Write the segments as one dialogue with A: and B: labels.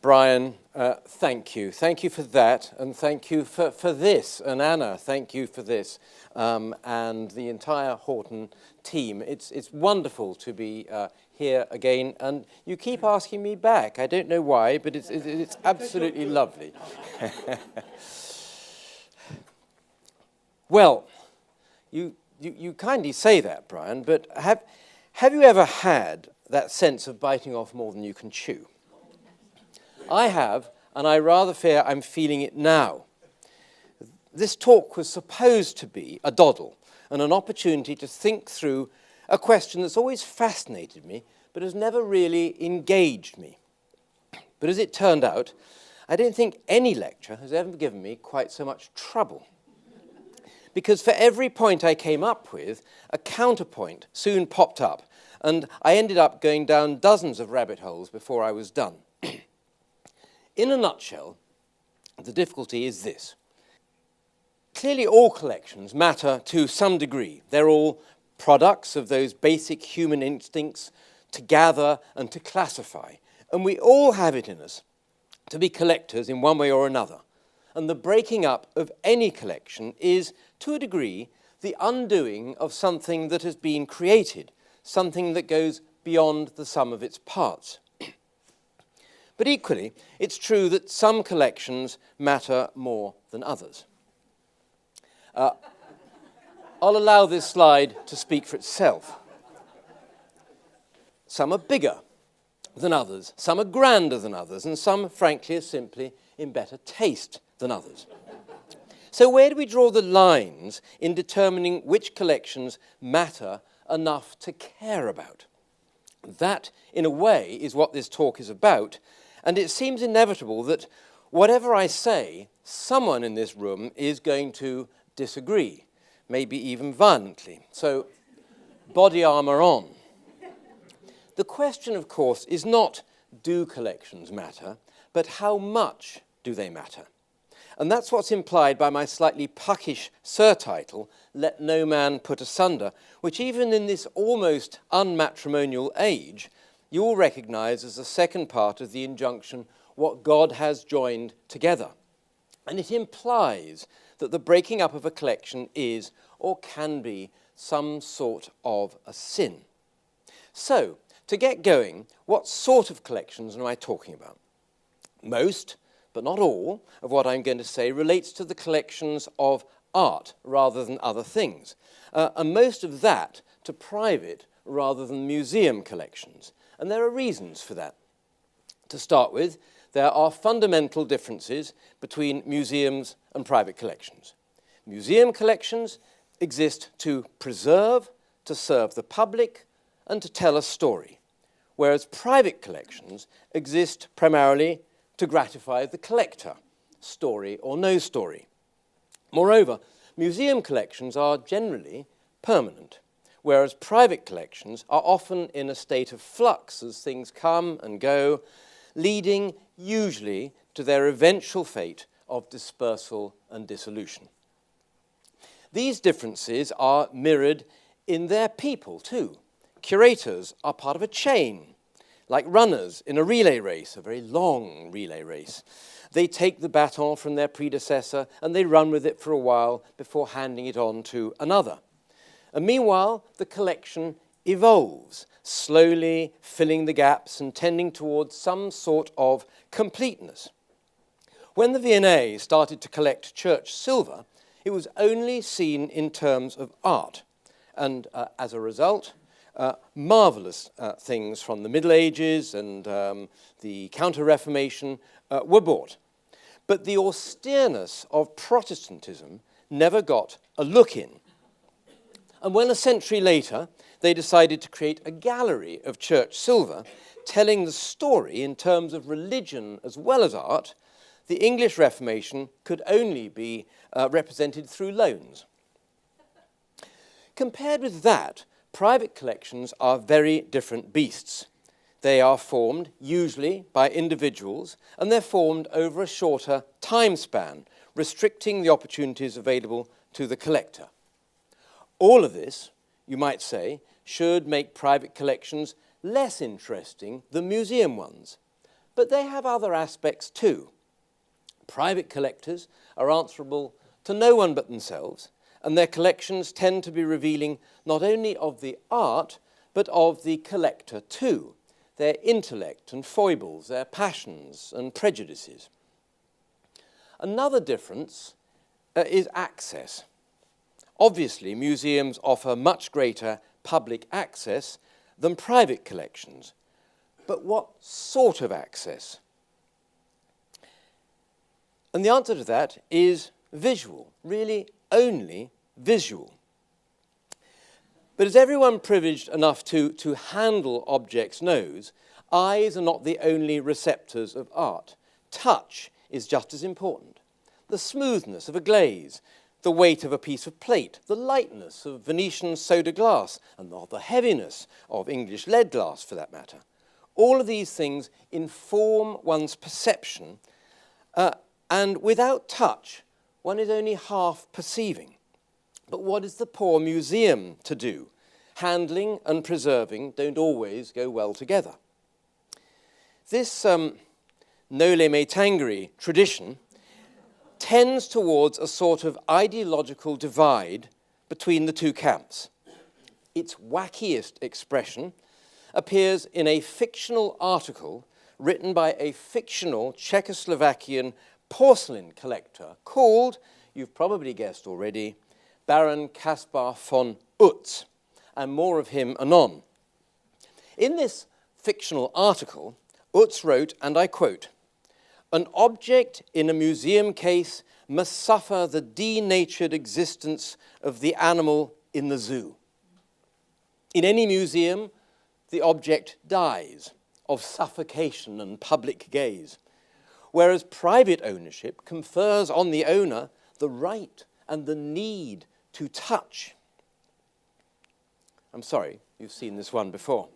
A: Brian, thank you. Thank you for that, and thank you for this. And Anna, thank you for this, and the entire Horton team. It's wonderful to be here again, and you keep asking me back. I don't know why, but it's absolutely lovely. Well, you kindly say that, Brian, but have you ever had that sense of biting off more than you can chew? I have, and I rather fear I'm feeling it now. This talk was supposed to be a doddle and an opportunity to think through a question that's always fascinated me, but has never really engaged me. But as it turned out, I don't think any lecture has ever given me quite so much trouble. Because for every point I came up with, a counterpoint soon popped up, and I ended up going down dozens of rabbit holes before I was done. In a nutshell, the difficulty is this. Clearly all collections matter to some degree. They're all products of those basic human instincts to gather and to classify. And we all have it in us to be collectors in one way or another. And the breaking up of any collection is, to a degree, the undoing of something that has been created, something that goes beyond the sum of its parts. But equally, it's true that some collections matter more than others. I'll allow this slide to speak for itself. Some are bigger than others, some are grander than others, and some, frankly, are simply in better taste than others. So where do we draw the lines in determining which collections matter enough to care about? That, in a way, is what this talk is about. And it seems inevitable that whatever I say, someone in this room is going to disagree, maybe even violently. So, body armor on. The question, of course, is not do collections matter, but how much do they matter? And that's what's implied by my slightly puckish surtitle, Let No Man Put Asunder, which even in this almost unmatrimonial age, you will recognize as the second part of the injunction, what God has joined together. And it implies that the breaking up of a collection is, or can be, some sort of a sin. So, to get going, what sort of collections am I talking about? Most, but not all, of what I'm going to say relates to the collections of art rather than other things. And most of that to private rather than museum collections. And there are reasons for that. To start with, there are fundamental differences between museums and private collections. Museum collections exist to preserve, to serve the public, and to tell a story, whereas private collections exist primarily to gratify the collector, story or no story. Moreover, museum collections are generally permanent, whereas private collections are often in a state of flux as things come and go, leading usually to their eventual fate of dispersal and dissolution. These differences are mirrored in their people too. Curators are part of a chain, like runners in a relay race, a very long relay race. They take the baton from their predecessor and they run with it for a while before handing it on to another. And meanwhile, the collection evolves, slowly filling the gaps and tending towards some sort of completeness. When the V&A started to collect church silver, it was only seen in terms of art. And as a result, marvelous things from the Middle Ages and the Counter-Reformation were bought. But the austereness of Protestantism never got a look in. And when a century later they decided to create a gallery of church silver, telling the story in terms of religion as well as art, the English Reformation could only be represented through loans. Compared with that, private collections are very different beasts. They are formed, usually, by individuals, and they're formed over a shorter time span, restricting the opportunities available to the collector. All of this, you might say, should make private collections less interesting than museum ones. But they have other aspects too. Private collectors are answerable to no one but themselves, and their collections tend to be revealing not only of the art, but of the collector too, their intellect and foibles, their passions and prejudices. Another difference is access. Obviously, museums offer much greater public access than private collections. But what sort of access? And the answer to that is visual, really only visual. But as everyone privileged enough to handle objects knows, eyes are not the only receptors of art. Touch is just as important. The smoothness of a glaze, the weight of a piece of plate, the lightness of Venetian soda glass, and the heaviness of English lead glass for that matter. All of these things inform one's perception, and without touch, one is only half perceiving. But what is the poor museum to do? Handling and preserving don't always go well together. This noli me tangere tradition tends towards a sort of ideological divide between the two camps. Its wackiest expression appears in a fictional article written by a fictional Czechoslovakian porcelain collector called, you've probably guessed already, Baron Caspar von Utz, and more of him anon. In this fictional article, Utz wrote, and I quote, "An object in a museum case must suffer the denatured existence of the animal in the zoo. In any museum, the object dies of suffocation and public gaze, whereas private ownership confers on the owner the right and the need to touch." I'm sorry, you've seen this one before.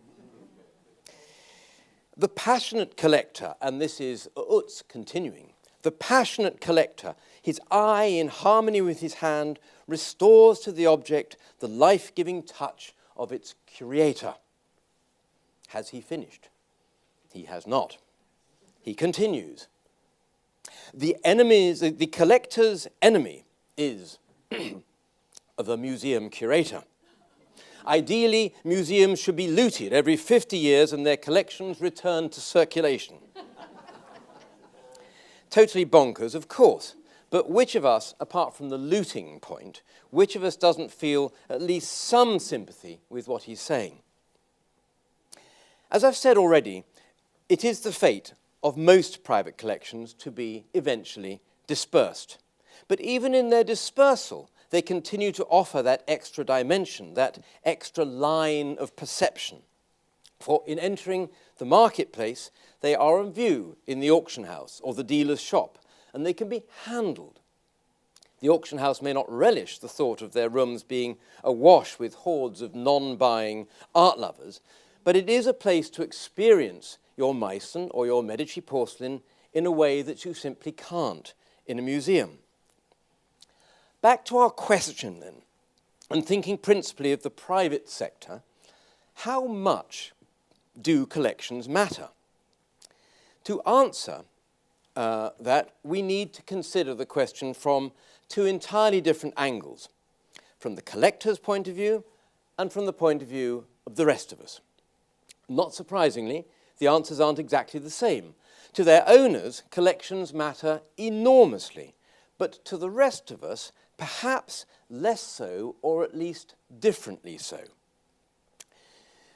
A: The passionate collector, and this is Utz continuing, the passionate collector, his eye in harmony with his hand, restores to the object the life-giving touch of its creator. Has he finished? He has not. He continues. The collector's enemy is the museum curator. Ideally, museums should be looted every 50 years and their collections returned to circulation. Totally bonkers, of course. But which of us, apart from the looting point, which of us doesn't feel at least some sympathy with what he's saying? As I've said already, it is the fate of most private collections to be eventually dispersed. But even in their dispersal, they continue to offer that extra dimension, that extra line of perception. For in entering the marketplace, they are on view in the auction house or the dealer's shop, and they can be handled. The auction house may not relish the thought of their rooms being awash with hordes of non-buying art lovers, but it is a place to experience your Meissen or your Medici porcelain in a way that you simply can't in a museum. Back to our question then, and thinking principally of the private sector, how much do collections matter? To answer that, we need to consider the question from two entirely different angles, from the collector's point of view and from the point of view of the rest of us. Not surprisingly, the answers aren't exactly the same. To their owners, collections matter enormously, but to the rest of us, perhaps less so, or at least differently so.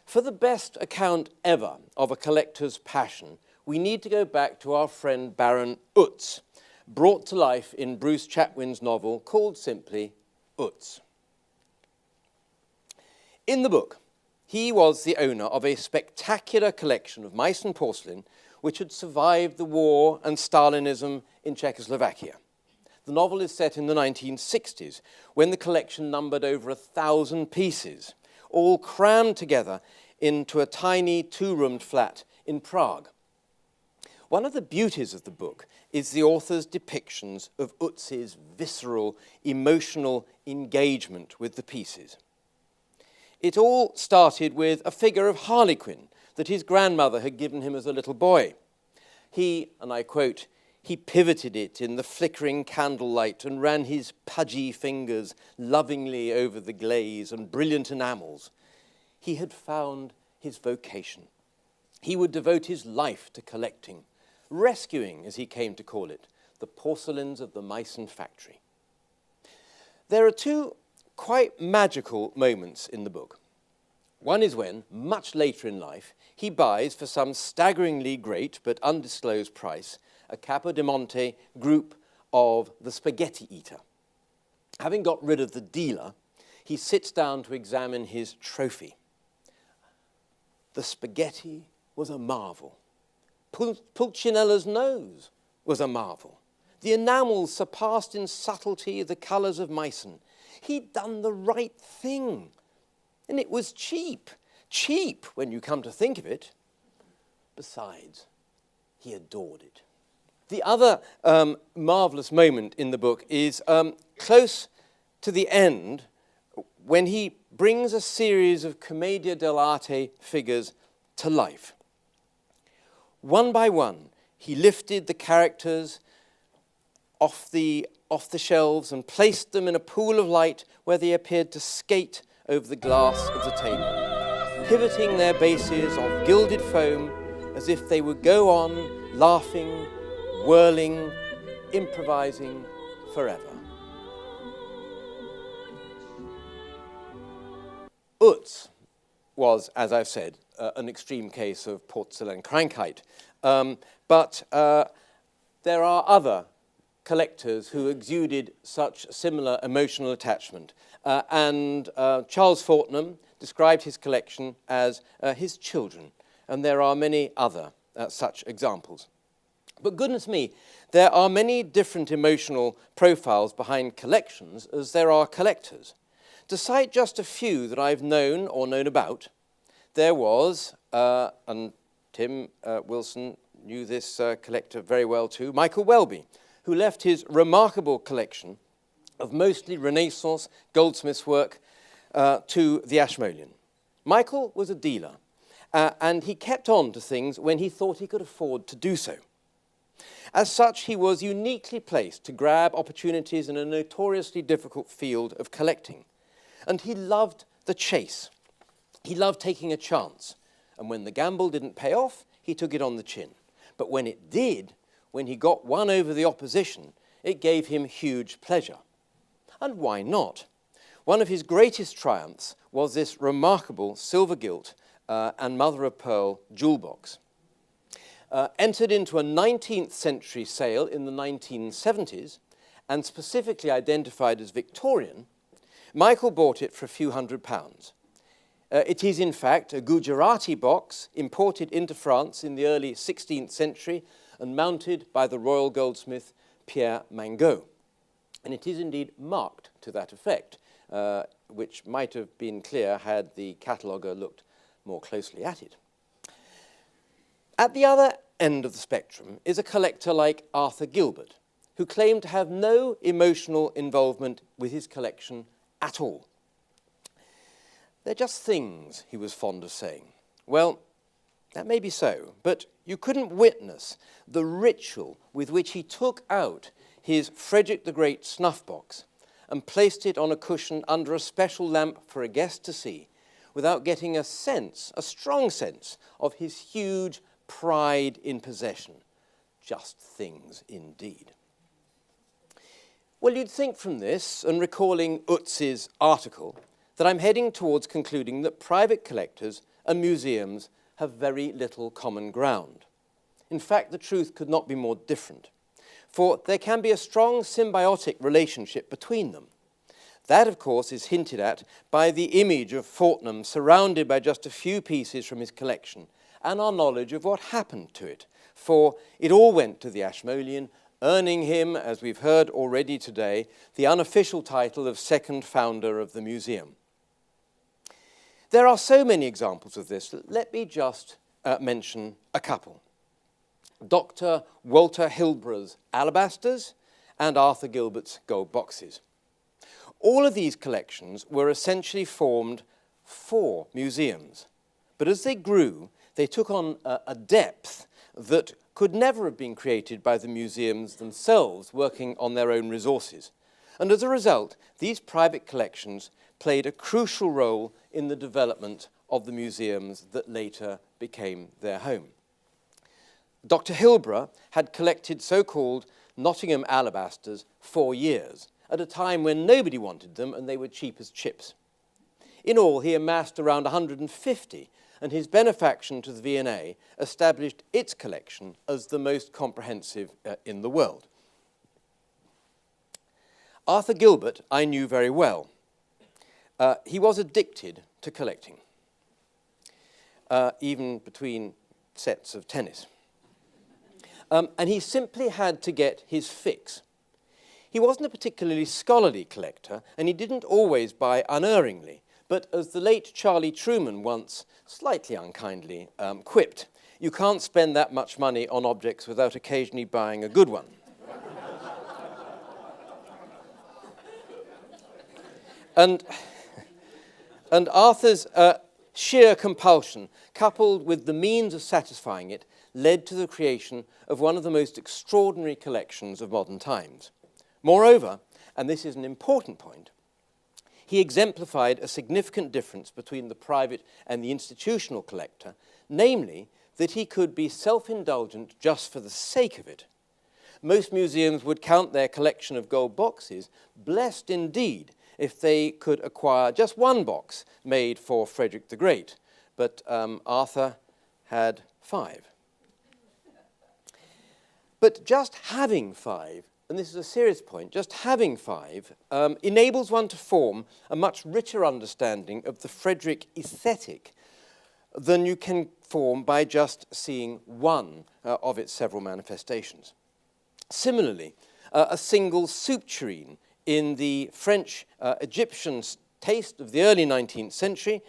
A: For the best account ever of a collector's passion, we need to go back to our friend Baron Utz, brought to life in Bruce Chatwin's novel called simply Utz. In the book, he was the owner of a spectacular collection of Meissen porcelain which had survived the war and Stalinism in Czechoslovakia. The novel is set in the 1960s, when the collection numbered over 1,000 pieces, all crammed together into a tiny two-roomed flat in Prague. One of the beauties of the book is the author's depictions of Utz's visceral, emotional engagement with the pieces. It all started with a figure of Harlequin that his grandmother had given him as a little boy. He, and I quote, "He pivoted it in the flickering candlelight and ran his pudgy fingers lovingly over the glaze and brilliant enamels. He had found his vocation. He would devote his life to collecting, rescuing, as he came to call it, the porcelains of the Meissen factory." There are two quite magical moments in the book. One is when, much later in life, he buys, for some staggeringly great but undisclosed price, a Capodimonte group of the Spaghetti Eater. Having got rid of the dealer, he sits down to examine his trophy. The spaghetti was a marvel. Pulcinella's nose was a marvel. The enamels surpassed in subtlety the colours of Meissen. He'd done the right thing. And it was cheap. Cheap, when you come to think of it. Besides, he adored it. The other marvellous moment in the book is close to the end, when he brings a series of commedia dell'arte figures to life. One by one, he lifted the characters off the shelves and placed them in a pool of light where they appeared to skate over the glass of the table, pivoting their bases of gilded foam as if they would go on laughing, whirling, improvising forever. Utz was, as I've said, an extreme case of Porzellankrankheit. But there are other collectors who exuded such similar emotional attachment. And Charles Fortnum described his collection as his children. And there are many other such examples. But goodness me, there are many different emotional profiles behind collections as there are collectors. To cite just a few that I've known or known about, there was, and Tim Wilson knew this collector very well too, Michael Welby, who left his remarkable collection of mostly Renaissance goldsmiths' work to the Ashmolean. Michael was a dealer, and he kept on to things when he thought he could afford to do so. As such, he was uniquely placed to grab opportunities in a notoriously difficult field of collecting. And he loved the chase. He loved taking a chance. And when the gamble didn't pay off, he took it on the chin. But when it did, when he got one over the opposition, it gave him huge pleasure. And why not? One of his greatest triumphs was this remarkable silver-gilt and mother-of-pearl jewel box. Entered into a 19th century sale in the 1970s and specifically identified as Victorian, Michael bought it for a few £100s. It is, in fact, a Gujarati box imported into France in the early 16th century and mounted by the royal goldsmith Pierre Mangot. And it is indeed marked to that effect, which might have been clear had the cataloguer looked more closely at it. At the other end of the spectrum is a collector like Arthur Gilbert, who claimed to have no emotional involvement with his collection at all. They're just things, he was fond of saying. Well, that may be so, but you couldn't witness the ritual with which he took out his Frederick the Great snuff box and placed it on a cushion under a special lamp for a guest to see, without getting a strong sense of his huge pride in possession. Just things indeed. Well, you'd think from this, and recalling Utz's article, that I'm heading towards concluding that private collectors and museums have very little common ground. In fact, the truth could not be more different, for there can be a strong symbiotic relationship between them. That, of course, is hinted at by the image of Fortnum surrounded by just a few pieces from his collection, and our knowledge of what happened to it, for it all went to the Ashmolean, earning him, as we've heard already today, the unofficial title of second founder of the museum. There are so many examples of this. Let me just mention a couple. Dr. Walter Hilborough's alabasters and Arthur Gilbert's gold boxes. All of these collections were essentially formed for museums, but as they grew, they took on a depth that could never have been created by the museums themselves working on their own resources. And as a result, these private collections played a crucial role in the development of the museums that later became their home. Dr. Hilborough had collected so-called Nottingham alabasters for years, at a time when nobody wanted them and they were cheap as chips. In all, he amassed around 150, and his benefaction to the V&A established its collection as the most comprehensive in the world. Arthur Gilbert I knew very well. He was addicted to collecting, even between sets of tennis. And he simply had to get his fix. He wasn't a particularly scholarly collector, and he didn't always buy unerringly. But as the late Charlie Truman once, slightly unkindly, quipped, you can't spend that much money on objects without occasionally buying a good one. And Arthur's sheer compulsion, coupled with the means of satisfying it, led to the creation of one of the most extraordinary collections of modern times. Moreover, and this is an important point, he exemplified a significant difference between the private and the institutional collector, namely that he could be self-indulgent just for the sake of it. Most museums would count their collection of gold boxes blessed indeed if they could acquire just one box made for Frederick the Great, but Arthur had 5. But just having 5, and this is a serious point, just having 5 enables one to form a much richer understanding of the Frederick aesthetic than you can form by just seeing one of its several manifestations. Similarly, a single soup tureen in the French Egyptian taste of the early 19th century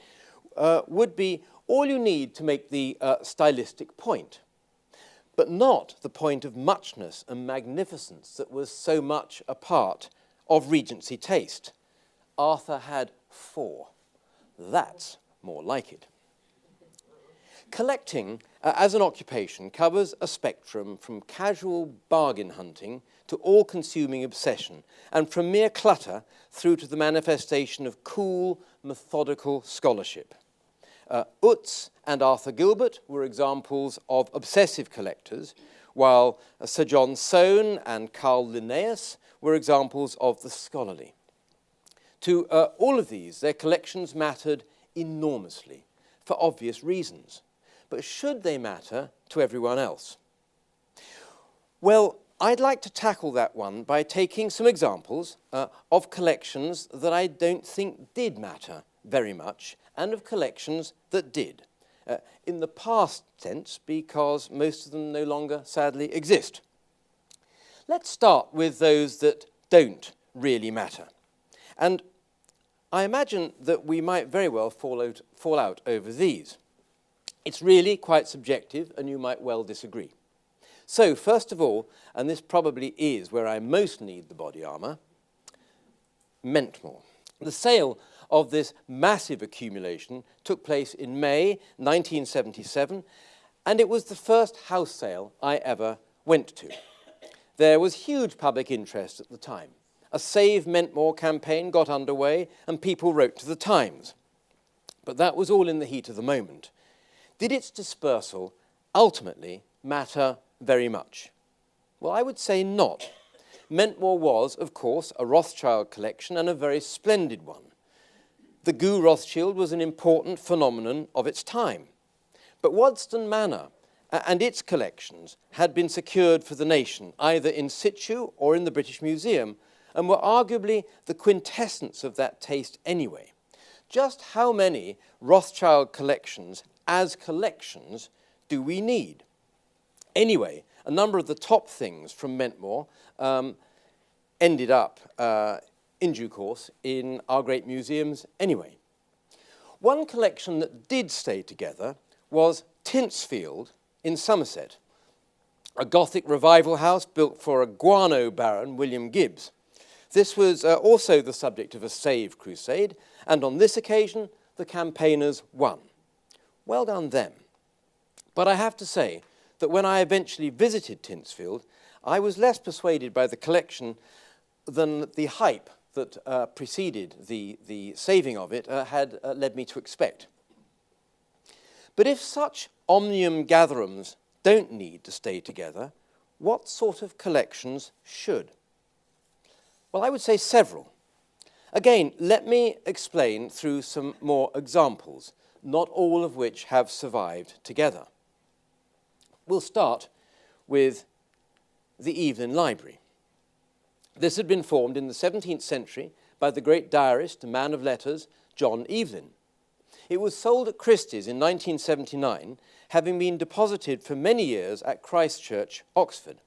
A: would be all you need to make the stylistic point, but not the point of muchness and magnificence that was so much a part of Regency taste. Arthur had 4. That's more like it. Collecting as an occupation covers a spectrum from casual bargain hunting to all-consuming obsession, and from mere clutter through to the manifestation of cool, methodical scholarship. Utz and Arthur Gilbert were examples of obsessive collectors, while Sir John Soane and Carl Linnaeus were examples of the scholarly. To all of these, their collections mattered enormously, for obvious reasons. But should they matter to everyone else? Well, I'd like to tackle that one by taking some examples of collections that I don't think did matter very much, and of collections that did. In the past tense, because most of them no longer, sadly, exist. Let's start with those that don't really matter. And I imagine that we might very well fall out over these. It's really quite subjective, and you might well disagree. So, first of all, and this probably is where I most need the body armour, Mentmore. The sale of this massive accumulation took place in May 1977, and it was the first house sale I ever went to. There was huge public interest at the time. A Save Mentmore campaign got underway, and people wrote to the Times. But that was all in the heat of the moment. Did its dispersal ultimately matter very much? Well, I would say not. Mentmore was, of course, a Rothschild collection, and a very splendid one. The Goo Rothschild was an important phenomenon of its time. But Waddesdon Manor and its collections had been secured for the nation, either in situ or in the British Museum, and were arguably the quintessence of that taste anyway. Just how many Rothschild collections as collections do we need? Anyway, a number of the top things from Mentmore ended up in due course in our great museums anyway. One collection that did stay together was Tintsfield in Somerset, a Gothic revival house built for a guano baron, William Gibbs. This was also the subject of a Save crusade, and on this occasion, the campaigners won. Well done them. But I have to say that when I eventually visited Tinsfield, I was less persuaded by the collection than the hype that preceded the saving of it had led me to expect. But if such omnium gatherums don't need to stay together, what sort of collections should? Well, I would say several. Again, let me explain through some more examples, not all of which have survived together. We'll start with the Evelyn Library. This had been formed in the 17th century by the great diarist and man of letters, John Evelyn. It was sold at Christie's in 1979, having been deposited for many years at Christ Church, Oxford.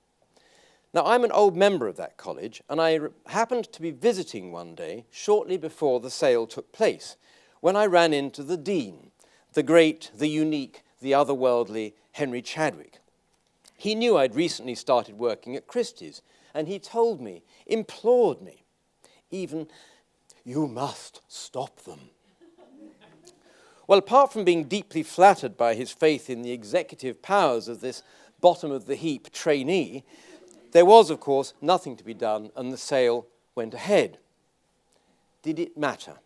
A: Now, I'm an old member of that college, and I happened to be visiting one day shortly before the sale took place, when I ran into the dean, the great, the unique, the otherworldly Henry Chadwick. He knew I'd recently started working at Christie's, and he told me, implored me, even, "You must stop them." Well, apart from being deeply flattered by his faith in the executive powers of this bottom-of-the-heap trainee, there was, of course, nothing to be done, and the sale went ahead. Did it matter?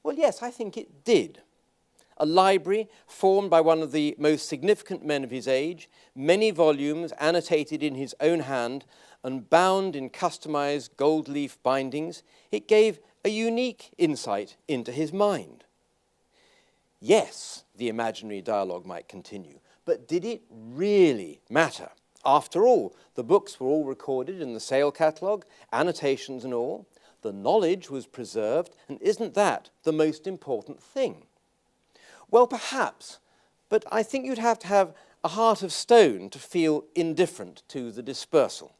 A: Well, yes, I think it did. A library formed by one of the most significant men of his age, many volumes annotated in his own hand and bound in customized gold leaf bindings, it gave a unique insight into his mind. Yes, the imaginary dialogue might continue, but did it really matter? After all, the books were all recorded in the sale catalogue, annotations and all. The knowledge was preserved, and isn't that the most important thing? Well, perhaps, but I think you'd have to have a heart of stone to feel indifferent to the dispersal.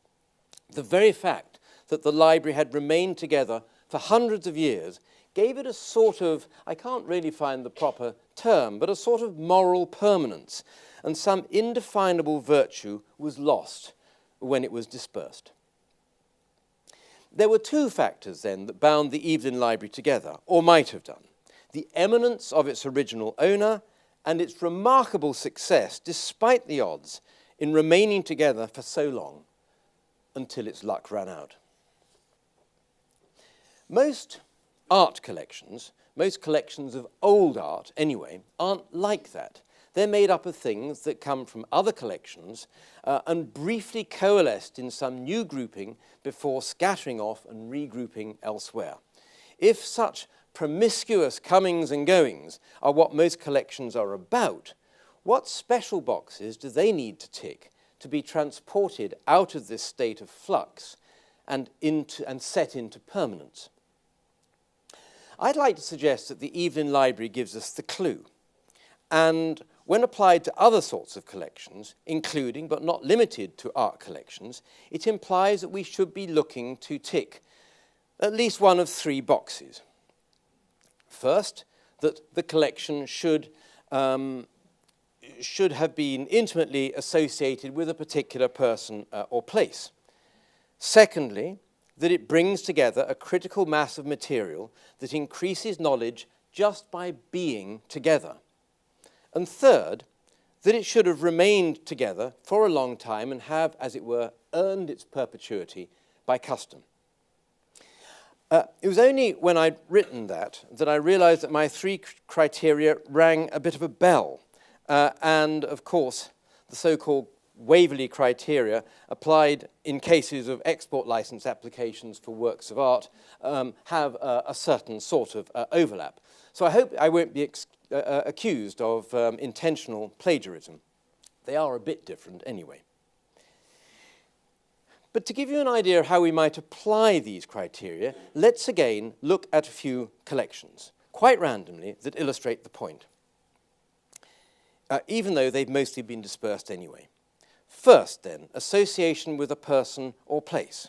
A: The very fact that the library had remained together for hundreds of years gave it a sort of, I can't really find the proper term, but a sort of moral permanence, and some indefinable virtue was lost when it was dispersed. There were two factors then that bound the Evelyn Library together, or might have done: the eminence of its original owner and its remarkable success, despite the odds, in remaining together for so long until its luck ran out. Most art collections, most collections of old art anyway, aren't like that. They're made up of things that come from other collections and briefly coalesced in some new grouping before scattering off and regrouping elsewhere. If such promiscuous comings and goings are what most collections are about, what special boxes do they need to tick to be transported out of this state of flux and set into permanence? I'd like to suggest that the Evelyn Library gives us the clue, and when applied to other sorts of collections, including but not limited to art collections, it implies that we should be looking to tick at least one of three boxes. First, that the collection should have been intimately associated with a particular person or place. Secondly, that it brings together a critical mass of material that increases knowledge just by being together. And third, that it should have remained together for a long time and have, as it were, earned its perpetuity by custom. It was only when I'd written that I realized that my three criteria rang a bit of a bell. And, of course, the so-called Waverley criteria applied in cases of export license applications for works of art have a certain sort of overlap. So I hope I won't be accused of intentional plagiarism. They are a bit different anyway. But to give you an idea of how we might apply these criteria, let's again look at a few collections, quite randomly, that illustrate the point, even though they've mostly been dispersed anyway. First, then, association with a person or place.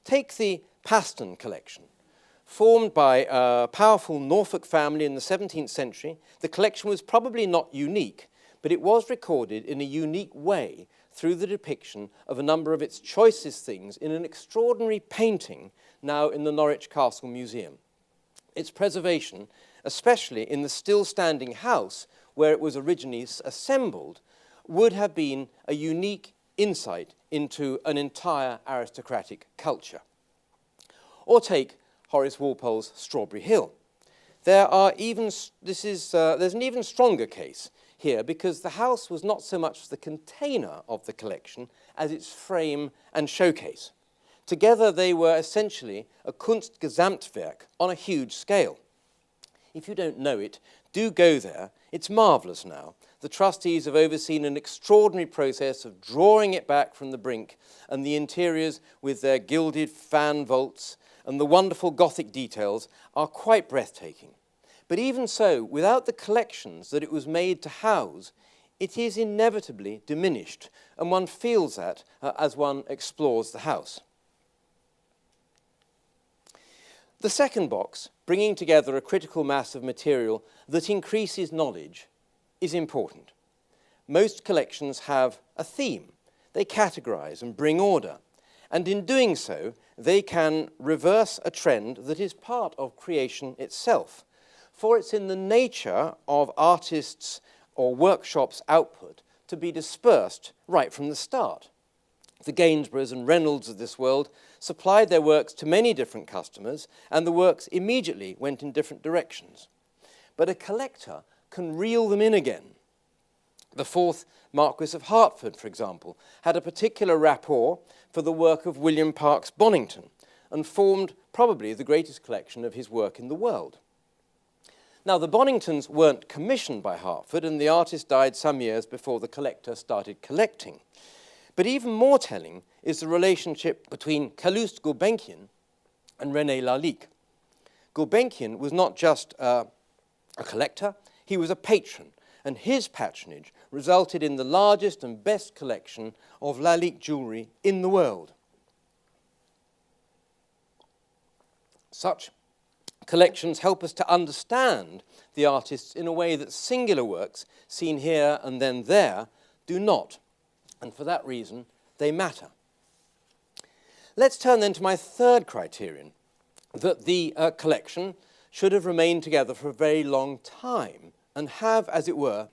A: Take the Paston collection. Formed by a powerful Norfolk family in the 17th century, the collection was probably not unique, but it was recorded in a unique way through the depiction of a number of its choicest things in an extraordinary painting now in the Norwich Castle Museum. Its preservation, especially in the still-standing house where it was originally assembled, would have been a unique insight into an entire aristocratic culture. Or take Horace Walpole's Strawberry Hill. There's an even stronger case here, because the house was not so much the container of the collection as its frame and showcase. Together they were essentially a Kunstgesamtwerk on a huge scale. If you don't know it, do go there. It's marvellous now. The trustees have overseen an extraordinary process of drawing it back from the brink, and the interiors with their gilded fan vaults and the wonderful Gothic details are quite breathtaking. But even so, without the collections that it was made to house, it is inevitably diminished, and one feels that as one explores the house. The second box, bringing together a critical mass of material that increases knowledge, is important. Most collections have a theme. They categorize and bring order. And in doing so, they can reverse a trend that is part of creation itself. For it's in the nature of artists' or workshops' output to be dispersed right from the start. The Gainsboroughs and Reynolds of this world supplied their works to many different customers, and the works immediately went in different directions. But a collector can reel them in again. The fourth Marquis of Hertford, for example, had a particular rapport for the work of William Parkes Bonington and formed probably the greatest collection of his work in the world. Now, the Boningtons weren't commissioned by Hertford, and the artist died some years before the collector started collecting. But even more telling is the relationship between Calouste Gulbenkian and René Lalique. Gulbenkian was not just a collector, he was a patron, and his patronage resulted in the largest and best collection of Lalique jewellery in the world. Such collections help us to understand the artists in a way that singular works, seen here and then there, do not. And for that reason, they matter. Let's turn then to my third criterion, that the collection should have remained together for a very long time and have, as it were,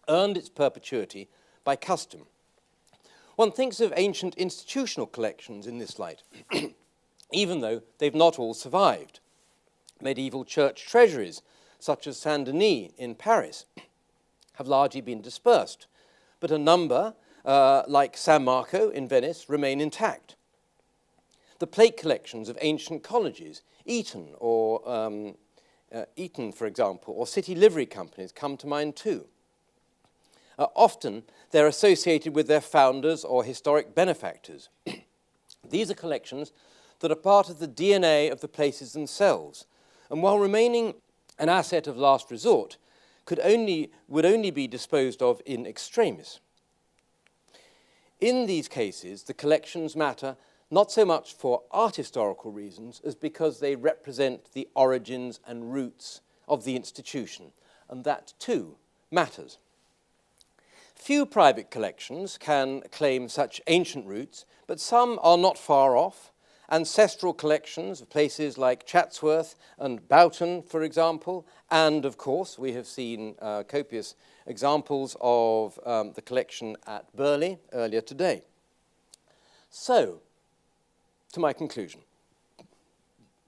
A: earned its perpetuity by custom. One thinks of ancient institutional collections in this light, even though they've not all survived. Medieval church treasuries, such as Saint-Denis in Paris, have largely been dispersed, but a number, like San Marco in Venice, remain intact. The plate collections of ancient colleges, Eton, for example, or city livery companies come to mind too. Often, they're associated with their founders or historic benefactors. These are collections that are part of the DNA of the places themselves, and while remaining an asset of last resort, would only be disposed of in extremis. In these cases, the collections matter not so much for art historical reasons as because they represent the origins and roots of the institution, and that too matters. Few private collections can claim such ancient roots, but some are not far off. Ancestral collections of places like Chatsworth and Boughton, for example, and of course we have seen copious examples of the collection at Burley earlier today. So, to my conclusion.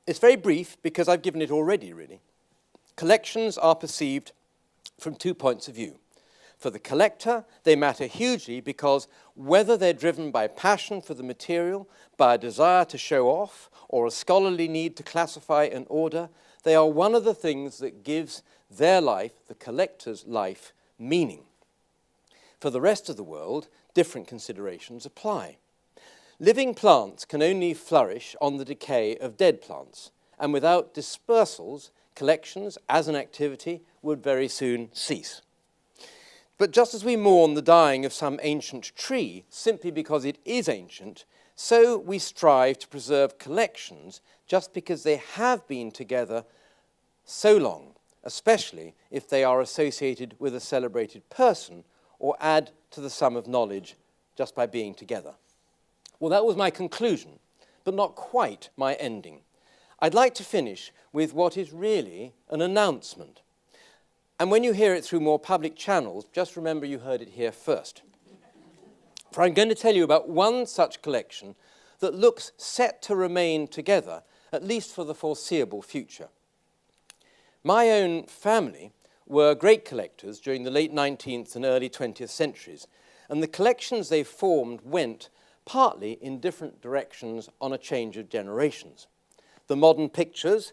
A: It's very brief because I've given it already, really. Collections are perceived from 2 points of view. For the collector, they matter hugely because whether they're driven by passion for the material, by a desire to show off, or a scholarly need to classify and order, they are one of the things that gives their life, the collector's life, meaning. For the rest of the world, different considerations apply. Living plants can only flourish on the decay of dead plants, and without dispersals, collections as an activity would very soon cease. But just as we mourn the dying of some ancient tree simply because it is ancient, so we strive to preserve collections just because they have been together so long, especially if they are associated with a celebrated person or add to the sum of knowledge just by being together. Well, that was my conclusion, but not quite my ending. I'd like to finish with what is really an announcement. And when you hear it through more public channels, just remember you heard it here first. For I'm going to tell you about one such collection that looks set to remain together, at least for the foreseeable future. My own family were great collectors during the late 19th and early 20th centuries, and the collections they formed went partly in different directions on a change of generations. The modern pictures,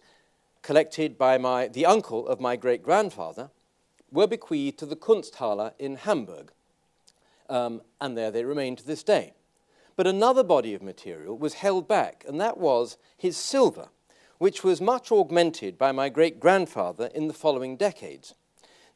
A: collected by the uncle of my great-grandfather, were bequeathed to the Kunsthalle in Hamburg, and there they remain to this day. But another body of material was held back, and that was his silver, which was much augmented by my great-grandfather in the following decades.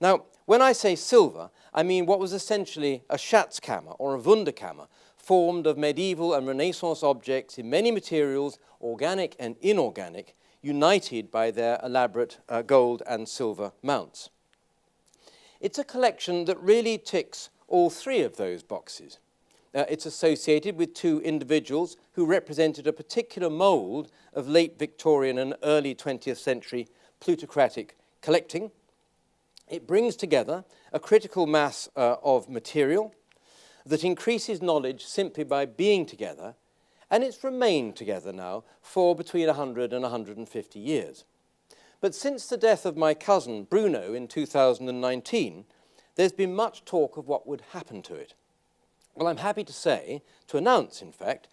A: Now, when I say silver, I mean what was essentially a Schatzkammer or a Wunderkammer, formed of medieval and Renaissance objects in many materials, organic and inorganic, united by their elaborate gold and silver mounts. It's a collection that really ticks all three of those boxes. It's associated with two individuals who represented a particular mould of late Victorian and early 20th century plutocratic collecting. It brings together a critical mass of material that increases knowledge simply by being together, and it's remained together now for between 100 and 150 years. But since the death of my cousin Bruno in 2019, there's been much talk of what would happen to it. Well, I'm happy to announce, in fact,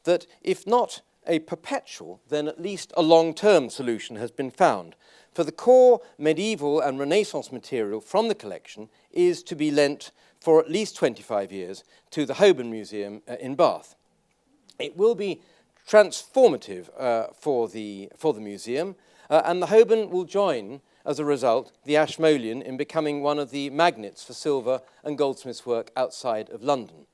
A: that if not a perpetual, then at least a long-term solution has been found. For the core medieval and Renaissance material from the collection is to be lent for at least 25 years to the Holborn Museum in Bath. It will be transformative for the museum, and the Holborn will join, as a result, the Ashmolean in becoming one of the magnets for silver and goldsmiths' work outside of London.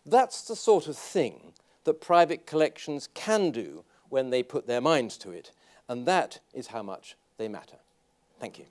A: That's the sort of thing that private collections can do when they put their minds to it, and that is how much they matter. Thank you.